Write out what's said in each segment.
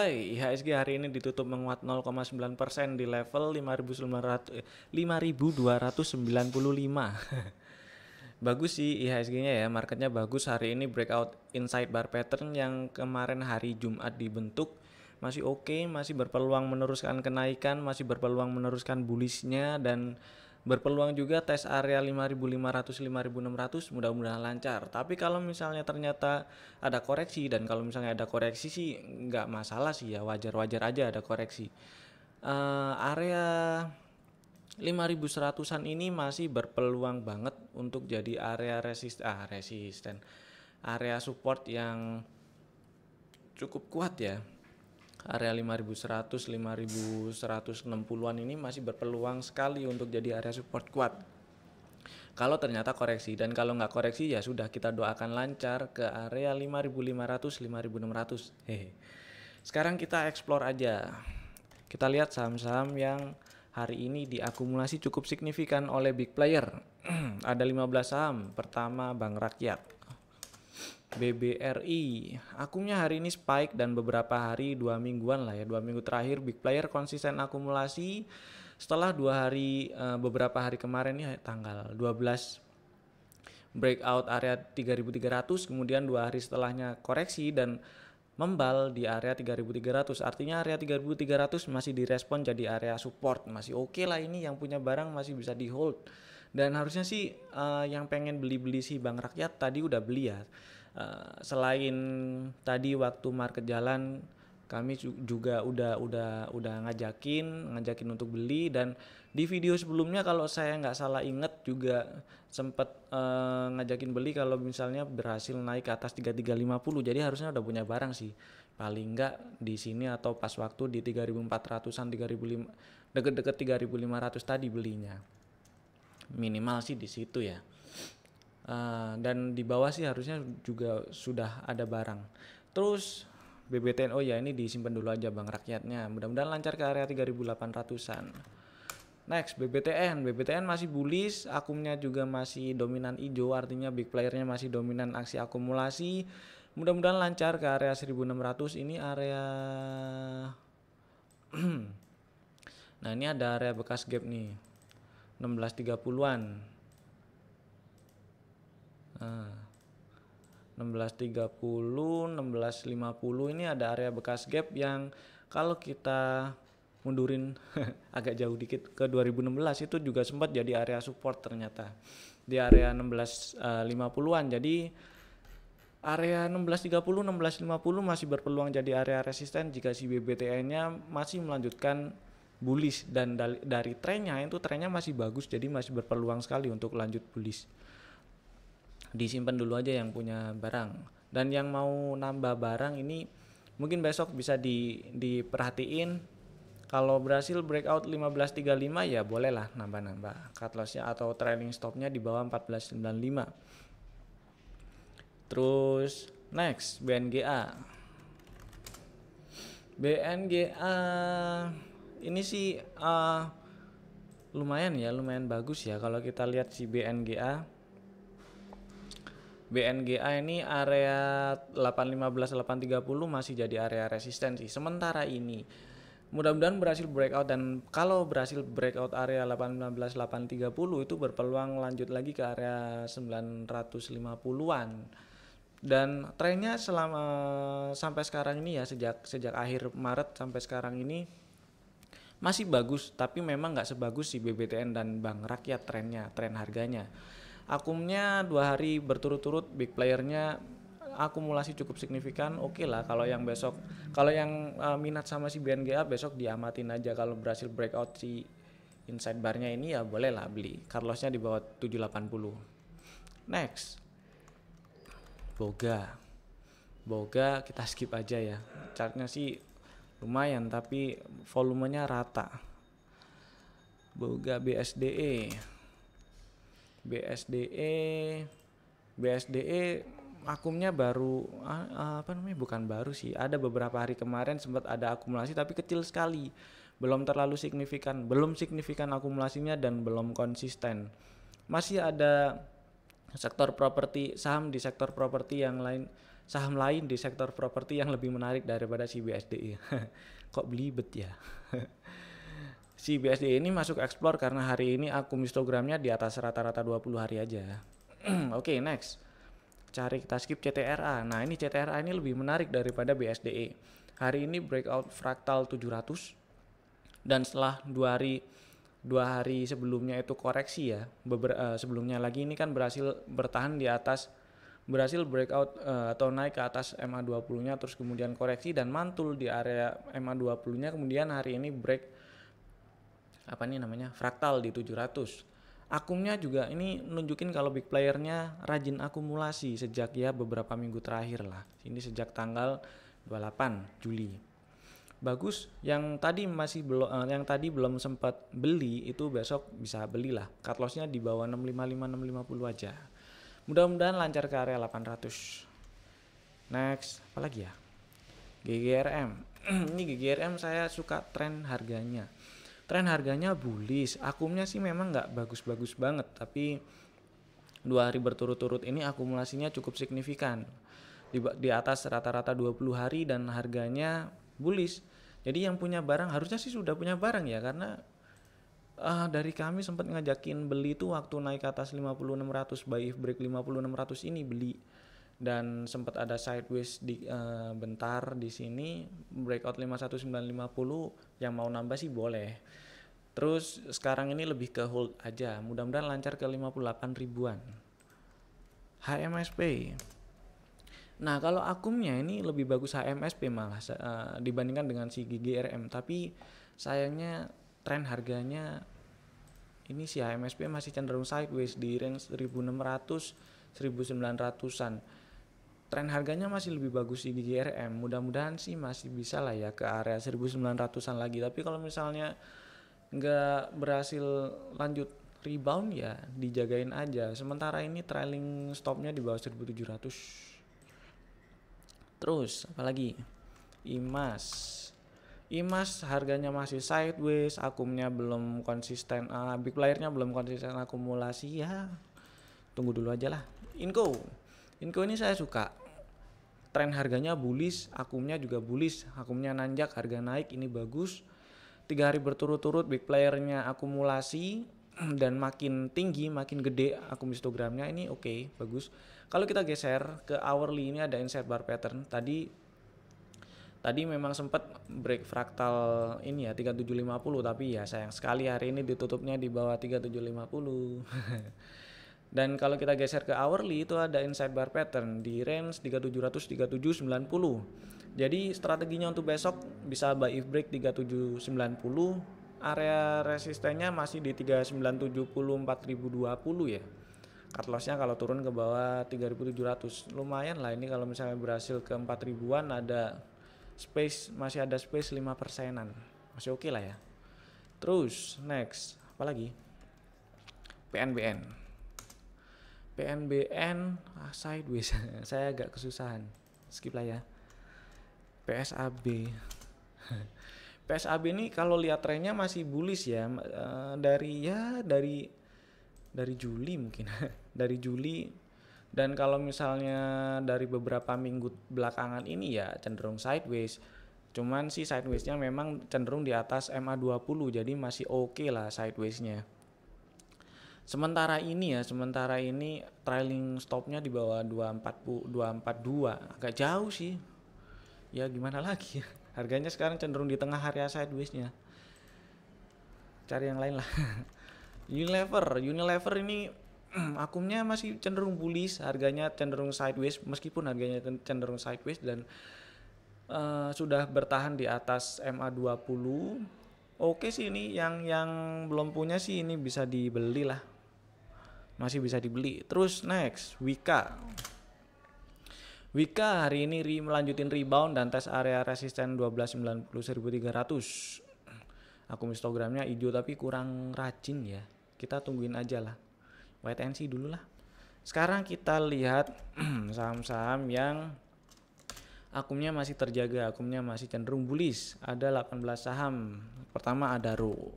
Hai, IHSG hari ini ditutup menguat 0,9% di level 5.295. Bagus sih IHSG-nya ya, marketnya bagus hari ini, breakout inside bar pattern yang kemarin hari Jumat dibentuk masih oke, masih berpeluang meneruskan kenaikan, masih berpeluang meneruskan bullishnya, dan berpeluang juga tes area 5.500 5.600, mudah-mudahan lancar. Tapi kalau misalnya ternyata ada koreksi, dan kalau misalnya ada koreksi sih nggak masalah sih ya, wajar-wajar aja ada koreksi. Area 5.100-an ini masih berpeluang banget untuk jadi area resisten, area support yang cukup kuat ya. Area 5.100, 5.160-an ini masih berpeluang sekali untuk jadi area support kuat kalau ternyata koreksi, dan kalau nggak koreksi ya sudah, kita doakan lancar ke area 5.500, 5.600. Sekarang kita explore aja, kita lihat saham-saham yang hari ini diakumulasi cukup signifikan oleh big player. Ada 15 saham. Pertama, Bank Rakyat, BBRI, akumnya hari ini spike, dan beberapa hari, 2 mingguan lah ya, 2 minggu terakhir big player konsisten akumulasi. Setelah beberapa hari kemarin nih, tanggal 12 breakout area 3.300, kemudian 2 hari setelahnya koreksi dan membal di area 3.300. Artinya area 3.300 masih direspon jadi area support, masih oke lah, ini yang punya barang masih bisa di hold. Dan harusnya sih yang pengen beli-beli sih Bank Rakyat tadi udah beli ya. Selain tadi waktu market jalan, kami juga udah ngajakin untuk beli, dan di video sebelumnya kalau saya nggak salah inget juga sempet ngajakin beli kalau misalnya berhasil naik ke atas 3350. Jadi harusnya udah punya barang sih, paling nggak di sini atau pas waktu di 3.400-an, 3.500, deket-deket 3.500 tadi belinya, minimal sih di situ ya. Dan di bawah sih harusnya juga sudah ada barang. Terus BBTN, oh ya ini disimpan dulu aja Bank Rakyatnya, mudah-mudahan lancar ke area 3.800-an. Next, BBTN masih bullish, akumnya juga masih dominan hijau, artinya big playernya masih dominan aksi akumulasi. Mudah-mudahan lancar ke area 1.600. Ini area nah ini ada area bekas gap nih, 1630-an. 1630, 1650 ini ada area bekas gap yang kalau kita mundurin agak jauh dikit ke 2016 itu juga sempat jadi area support ternyata di area 1650-an. Jadi area 1630, 1650 masih berpeluang jadi area resisten jika si BBTN-nya masih melanjutkan bullish, dan dari trennya masih bagus, jadi masih berpeluang sekali untuk lanjut bullish. Disimpan dulu aja yang punya barang, dan yang mau nambah barang ini mungkin besok bisa diperhatiin. Kalau berhasil breakout 1535 ya bolehlah nambah cut lossnya atau trailing stopnya di bawah 1495. Terus next, BNGA ini sih lumayan bagus ya. Kalau kita lihat si BNGA ini area 815 830 masih jadi area resistensi sementara ini. Mudah-mudahan berhasil breakout, dan kalau berhasil breakout area 815 830 itu berpeluang lanjut lagi ke area 950-an. Dan trennya selama sampai sekarang ini ya, sejak akhir Maret sampai sekarang ini masih bagus, tapi memang nggak sebagus si BBTN dan Bank Rakyat tren harganya. Akumnya 2 hari berturut-turut big playernya akumulasi cukup signifikan. Oke lah, kalau yang minat sama si BNGA besok diamatin aja. Kalau berhasil breakout si inside barnya ini ya boleh lah beli, cut lossnya di bawah 780. Next, Boga kita skip aja ya, chartnya sih lumayan tapi volumenya rata. Boga BSDE akumnya baru bukan baru sih, ada beberapa hari kemarin sempat ada akumulasi tapi kecil sekali, belum terlalu signifikan, akumulasinya dan belum konsisten. Masih ada sektor properti, saham di sektor properti yang lain saham lain di sektor properti yang lebih menarik daripada si BSDI. Kok belibet ya. Si BSDI ini masuk explore karena hari ini akun histogramnya di atas rata-rata 20 hari aja. Oke, next. Kita skip CTRA. Nah, ini CTRA ini lebih menarik daripada BSDE. Hari ini breakout fraktal 700 dan setelah 2 hari sebelumnya itu koreksi ya. Sebelumnya lagi ini kan berhasil bertahan di atas, berhasil breakout atau naik ke atas MA20-nya, terus kemudian koreksi dan mantul di area MA20-nya, kemudian hari ini break fraktal di 700. Akumnya juga ini nunjukin kalau big playernya rajin akumulasi sejak ya beberapa minggu terakhir lah. Ini sejak tanggal 28 Juli. Bagus, yang tadi belum sempat beli itu besok bisa belilah. Cut loss-nya di bawah 655 650 aja. Mudah-mudahan lancar ke area 800. Next, apalagi ya? GGRM. Ini GGRM saya suka tren harganya. Tren harganya bullish, akumnya sih memang nggak bagus-bagus banget, tapi 2 hari berturut-turut ini akumulasinya cukup signifikan di atas rata-rata 20 hari dan harganya bullish. Jadi yang punya barang harusnya sih sudah punya barang ya, karena dari kami sempat ngajakin beli itu waktu naik ke atas 50.600, buy if break 50.600 ini beli, dan sempat ada sideways di bentar di sini breakout 51950, yang mau nambah sih boleh. Terus sekarang ini lebih ke hold aja, mudah-mudahan lancar ke 58 ribuan. HMSP. Nah, kalau akumnya ini lebih bagus HMSP malah dibandingkan dengan si GGRM, tapi sayangnya tren harganya ini si HMSP masih cenderung sideways di range 1600 1900-an. Tren harganya masih lebih bagus di GGRM. Mudah-mudahan sih masih bisa lah ya ke area 1900-an lagi. Tapi kalau misalnya nggak berhasil lanjut rebound ya dijagain aja. Sementara ini trailing stopnya di bawah 1700. Terus apalagi? IMAS harganya masih sideways, akumnya belum konsisten, big playernya belum konsisten akumulasi ya. Tunggu dulu aja lah. Inco ini saya suka. Tren harganya bullish, akumnya juga bullish, akumnya nanjak, harga naik, ini bagus. 3 hari berturut-turut big playernya akumulasi dan makin tinggi, makin gede akum histogramnya, ini oke, bagus. Kalau kita geser ke hourly, ini ada inside bar pattern. Tadi memang sempat break fraktal ini ya 3750, tapi ya sayang sekali hari ini ditutupnya di bawah 3750. Dan kalau kita geser ke hourly itu ada inside bar pattern di range 3700 3790. Jadi strateginya untuk besok bisa buy if break 3790, area resistennya masih di 3970 4020 ya. Cut loss-nya kalau turun ke bawah 3700 lumayan lah, ini kalau misalnya berhasil ke 4000-an ada space, masih ada space 5%-an. Masih oke lah ya. Terus next, apalagi? PNBN sideways. Saya agak kesusahan. Skip lah ya. PSAB ini kalau lihat trennya masih bullish ya, dari Juli mungkin. Dari Juli, dan kalau misalnya dari beberapa minggu belakangan ini ya cenderung sideways. Cuman sih sidewaysnya memang cenderung di atas MA20, jadi masih oke lah sidewaysnya. Sementara ini trailing stopnya di bawah 242, agak jauh sih. Ya gimana lagi ya. Harganya sekarang cenderung di tengah area sidewaysnya. Cari yang lain lah. Unilever ini akumnya masih cenderung bullish, harganya cenderung sideways, meskipun harganya cenderung sideways dan sudah bertahan di atas MA20. Oke sih, ini yang belum punya sih ini bisa dibeli lah. Masih bisa dibeli. Terus next, Wika hari ini melanjutin rebound dan tes area resisten 1290 1300. Akum histogramnya hijau tapi kurang rajin ya. Kita tungguin aja lah. Wait and see dulu lah. Sekarang kita lihat saham-saham yang akumnya masih terjaga, akumnya masih cenderung bullish. Ada 18 saham. Pertama Adaro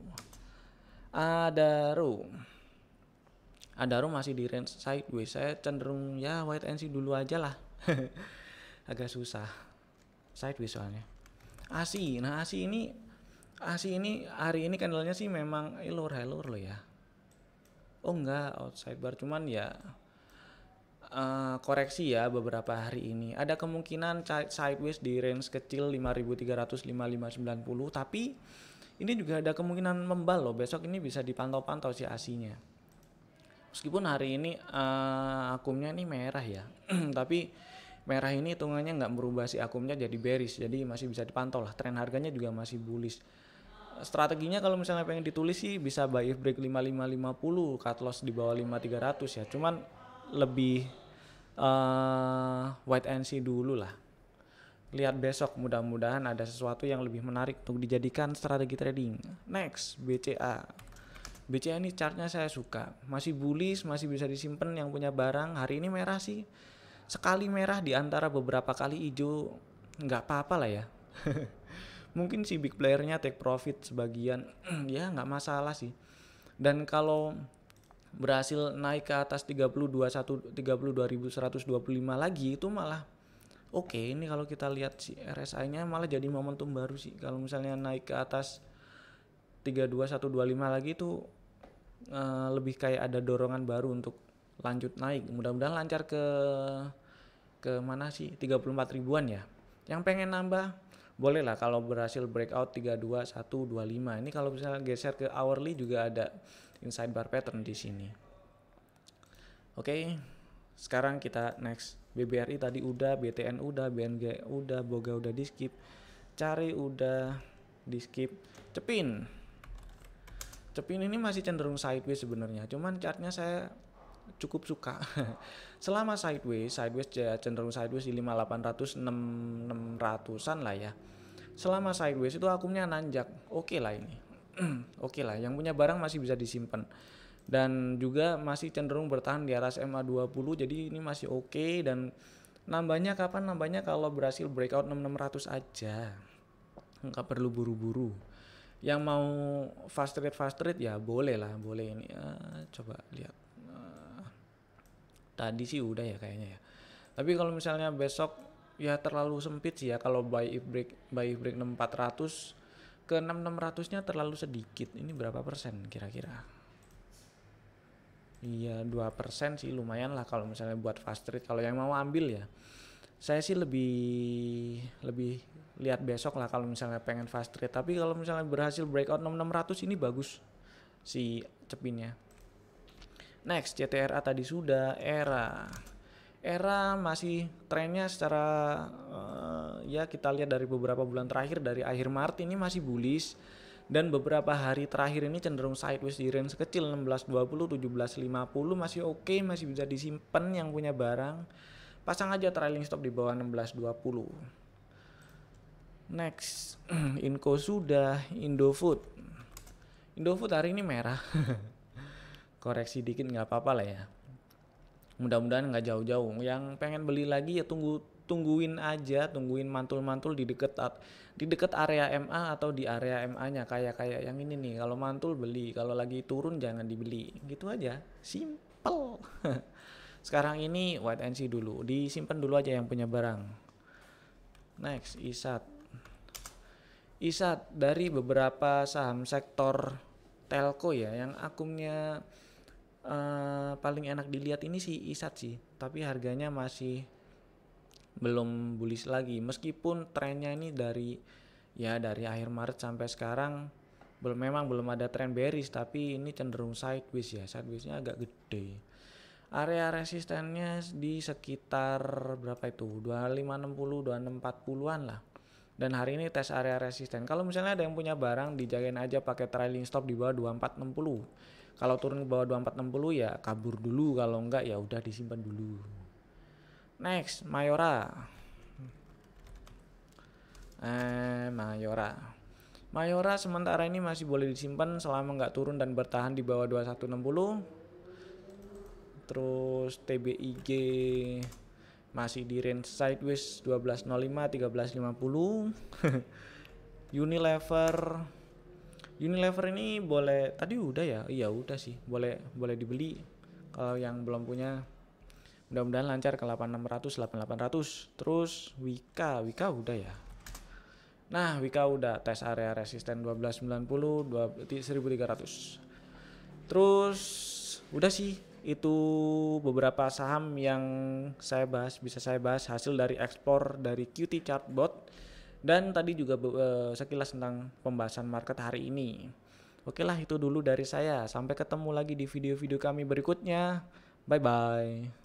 masih di range sideways. Saya cenderung ya wait and see dulu aja lah. agak susah sideways soalnya. ASI, nah ASI ini hari ini candlenya sih memang high lower loh ya. Oh enggak, outside bar, cuman ya koreksi ya beberapa hari ini. Ada kemungkinan sideways di range kecil 5.300 5.590, tapi ini juga ada kemungkinan membal loh. Besok ini bisa dipantau-pantau si ASI-nya. Meskipun hari ini akumnya ini merah ya. Tapi merah ini hitungannya nggak merubah si akumnya jadi bearish, jadi masih bisa dipantau lah. Tren harganya juga masih bullish. Strateginya kalau misalnya pengen ditulis sih bisa buy if break 5550, cut loss di bawah 5300 ya. Cuman lebih wait and see dulu lah. Lihat besok, mudah-mudahan ada sesuatu yang lebih menarik untuk dijadikan strategi trading. Next, BCA. BCA ini chartnya saya suka, masih bullish, masih bisa disimpan yang punya barang. Hari ini merah sih, sekali merah di antara beberapa kali hijau, nggak apa-apa lah ya. Mungkin si big playernya take profit sebagian, ya nggak masalah sih. Dan kalau berhasil naik ke atas 32.125 lagi itu malah oke. Ini kalau kita lihat si RSI-nya malah jadi momentum baru sih. Kalau misalnya naik ke atas 32125 lagi itu lebih kayak ada dorongan baru untuk lanjut naik. Mudah-mudahan lancar ke mana sih, 34 ribuan ya. Yang pengen nambah boleh lah kalau berhasil breakout 32125. Ini kalau misalnya geser ke hourly juga ada inside bar pattern di sini. Oke, sekarang kita next. BBRI tadi udah, BTN udah, BNG udah, Boga udah di skip, Cari udah di skip. Cepin ini masih cenderung sideways sebenarnya, cuman chartnya saya cukup suka. Selama sideways cenderung sideways di 5800 600-an lah ya. Selama sideways itu akumnya nanjak, oke lah ini. Oke lah, yang punya barang masih bisa disimpan. Dan juga masih cenderung bertahan di atas MA20, jadi ini masih oke. Dan nambahnya kapan? Nambahnya kalau berhasil breakout 6600 aja. Nggak perlu buru-buru. Yang mau fast trade ya boleh lah, boleh ini. Coba lihat. Tadi sih udah ya kayaknya ya. Tapi kalau misalnya besok ya terlalu sempit sih ya kalau buy if break 6400 ke 6600-nya terlalu sedikit. Ini berapa persen kira-kira? Iya 2% sih lumayan lah kalau misalnya buat fast trade. Kalau yang mau ambil ya saya sih lebih lihat besok lah kalau misalnya pengen fast trade. Tapi kalau misalnya berhasil breakout 6600 ini bagus si cepinnya. Next, CTRA tadi sudah, era masih trennya secara ya kita lihat dari beberapa bulan terakhir, dari akhir Maret ini masih bullish. Dan beberapa hari terakhir ini cenderung sideways di range kecil 1620 1750 masih oke, masih bisa disimpan yang punya barang. Pasang aja trailing stop di bawah 1620. Next, Inco sudah, Indofood hari ini merah. Koreksi dikit nggak apa-apa lah ya. Mudah-mudahan nggak jauh-jauh. Yang pengen beli lagi ya tungguin aja, tungguin mantul-mantul di dekat area MA atau di area MA-nya kayak yang ini nih. Kalau mantul beli, kalau lagi turun jangan dibeli. Gitu aja. Simple. Sekarang ini wait and see dulu, disimpan dulu aja yang punya barang. Next, ISAT dari beberapa saham sektor telco ya yang akumnya paling enak dilihat ini sih ISAT sih, tapi harganya masih belum bullish lagi meskipun trennya ini dari akhir Maret sampai sekarang memang belum ada tren bearish, tapi ini cenderung sideways ya, sidewaysnya agak gede. Area resistennya di sekitar berapa itu, 2560 2640-an lah. Dan hari ini tes area resisten. Kalau misalnya ada yang punya barang dijagain aja pakai trailing stop di bawah 2460. Kalau turun ke bawah 2460 ya kabur dulu, kalau enggak ya udah disimpan dulu. Next, Mayora sementara ini masih boleh disimpan selama enggak turun dan bertahan di bawah 2160. Terus TBIG masih di range sideways 1205 1350. Unilever ini boleh, tadi udah ya, iya udah sih, boleh dibeli kalau yang belum punya. Mudah-mudahan lancar ke 8600, 8800. Terus Wika udah ya. Nah, Wika udah tes area resisten 1290, 1300. Terus udah sih, itu beberapa saham yang bisa saya bahas hasil dari ekspor dari QT Chartbot, dan tadi juga sekilas tentang pembahasan market hari ini. Oke lah, itu dulu dari saya. Sampai ketemu lagi di video-video kami berikutnya. Bye bye.